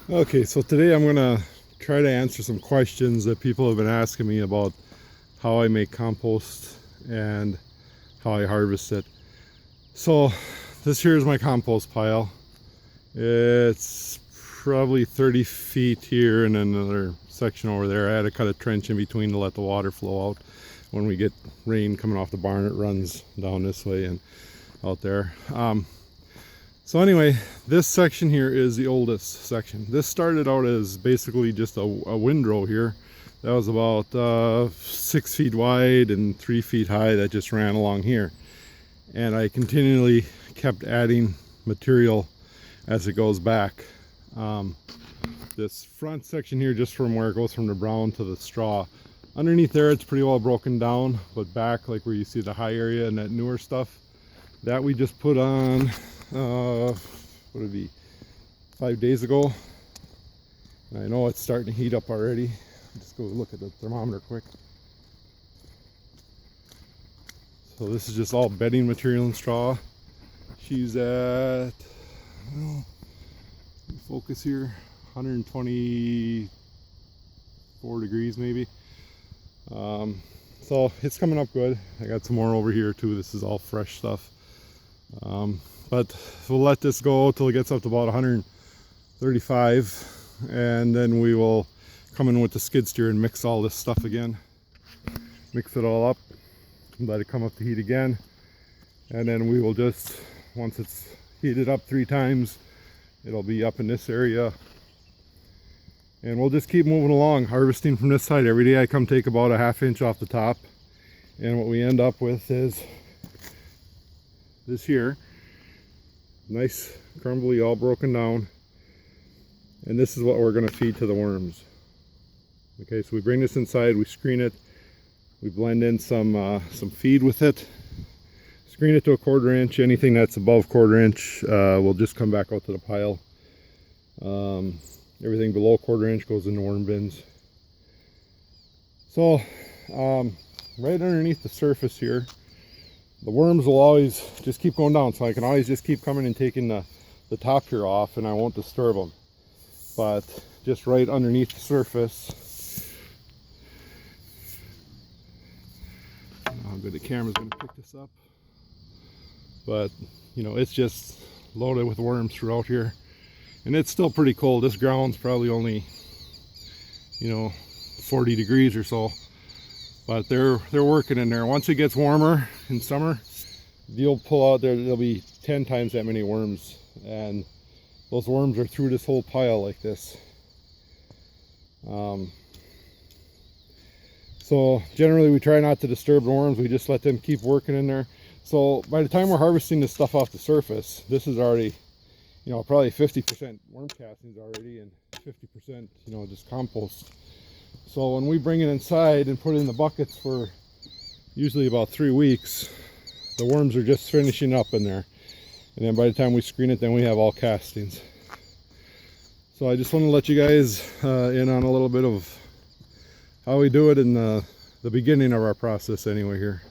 Okay, so today I'm gonna try to answer some questions that people have been asking me about how I make compost and how I harvest it. So this here is my compost pile. It's probably 30 feet here and then another section over there. I had to cut a trench in between to let the water flow out. When we get rain coming off the barn, it runs down this way and out there. So anyway, this section here is the oldest section. This started out as basically just a windrow here. That was about 6 feet wide and 3 feet high that just ran along here. And I continually kept adding material as it goes back. This front section here, just from where it goes from the brown to the straw, underneath there it's pretty well broken down, but back like where you see the high area and that newer stuff, that we just put on what would it be, 5 days ago. And I know it's starting to heat up already. Just go look at the thermometer quick. So this is just all bedding material and straw. She's at, well, focus here, 124 degrees maybe. So it's coming up good. I got some more over here too. This is all fresh stuff. But we'll let this go till it gets up to about 135, and then we will come in with the skid steer and mix all this stuff again. Mix it all up, let it come up to heat again, and then we will just, once it's heated up 3 times, it'll be up in this area. And we'll just keep moving along, harvesting from this side. Every day I come take about a 1/2 inch off the top, and what we end up with is this here. Nice, crumbly, all broken down. And this is what we're going to feed to the worms. Okay, so we bring this inside, we screen it, we blend in some feed with it, screen it to a 1/4 inch. Anything that's above 1/4 inch will just come back out to the pile. Everything below 1/4 inch goes in the worm bins. So right underneath the surface here, the worms will always just keep going down, so I can always just keep coming and taking the top here off, and I won't disturb them. But just right underneath the surface, I don't know how good the camera's going to pick this up, but you know, it's just loaded with worms throughout here, and it's still pretty cold. This ground's probably only, you know, 40 degrees or so. But they're working in there. Once it gets warmer in summer, you'll pull out there, there'll be 10 times that many worms, and those worms are through this whole pile like this. So generally we try not to disturb the worms, we just let them keep working in there. So by the time we're harvesting this stuff off the surface, this is already, you know, probably 50% worm castings already, and 50%, you know, just compost. So when we bring it inside and put it in the buckets for usually about 3 weeks, the worms are just finishing up in there. And then by the time we screen it, then we have all castings. So I just want to let you guys in on a little bit of how we do it in the beginning of our process anyway here.